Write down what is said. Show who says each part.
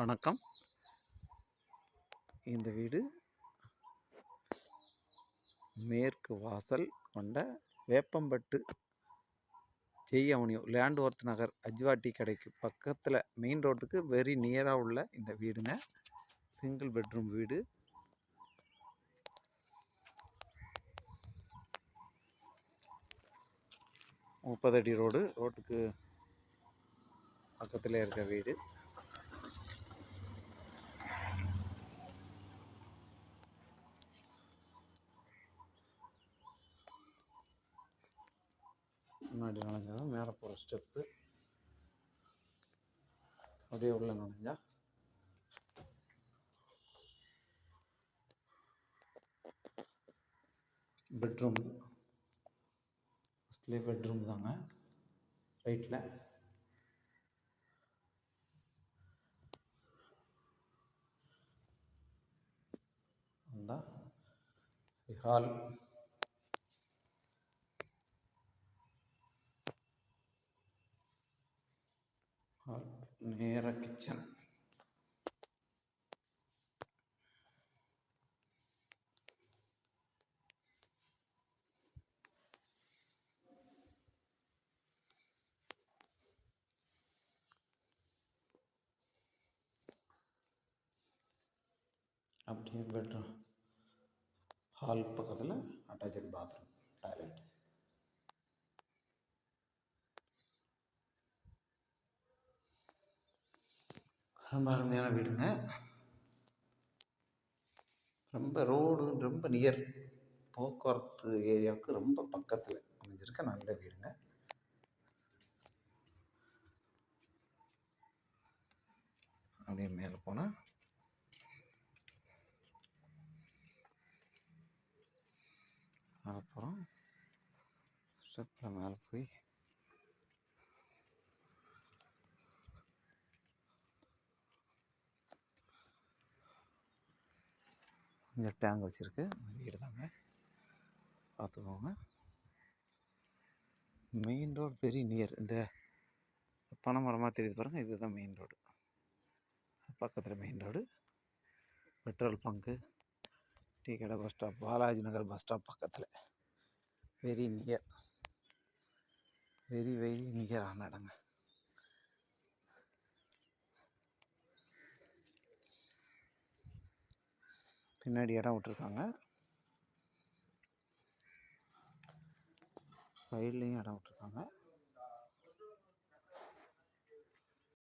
Speaker 1: வணக்கம். இந்த வீடு மேற்கு வாசல் கொண்ட வேப்பம்பட்டு ஜெய் லேண்ட் ஒர்த் நகர் அஜ்வாட்டி கடைக்கு பக்கத்தில் மெயின் ரோட்டுக்கு வெரி நியராக உள்ள இந்த வீடுங்க. சிங்கிள் பெட்ரூம் வீடு. முப்பது அடி ரோட்டுக்கு பக்கத்தில் இருக்க வீடு. முன்னாடி நுழைஞ்சா மேலே போகிற ஸ்டெப்பு, அப்படியே உள்ள நுழைஞ்சா பெட்ரூம். ஃபஸ்ட்லேயே பெட்ரூம் தாங்க. ரைட்டில் வந்தால் ஹால், நேராக கிச்சன். அப்படியே பெட்ரூம். ஹால் பக்கத்தில் அட்டாச்சு பாத்ரூம், டாய்லெட். ரொம்ப அருமையான வீடுங்க. ரொம்ப நியர் போக்குவரத்து ஏரியாவுக்கு ரொம்ப பக்கத்தில் அமைஞ்சிருக்க நல்ல வீடுங்க. அப்படியே மேலே போனால் அப்புறம் ஸ்டெப்பில் மேலே போய் கொஞ்சம் டேங்க் வச்சுருக்கு வீடு தாங்க. பார்த்துக்கோங்க. Main road very near. இந்த பனை மரமாக தெரியுது பாருங்கள், இதுதான் மெயின் ரோடு. பக்கத்தில் main road, petrol bunk, tea கடை, பஸ் ஸ்டாப், பாலாஜி நகர் பஸ் ஸ்டாப் பக்கத்தில். வெரி நியர், வெரி நியரான இடங்க. பின்னாடி இடம் விட்டுருக்காங்க, சைட்லேயும் இடம் விட்டுருக்காங்க.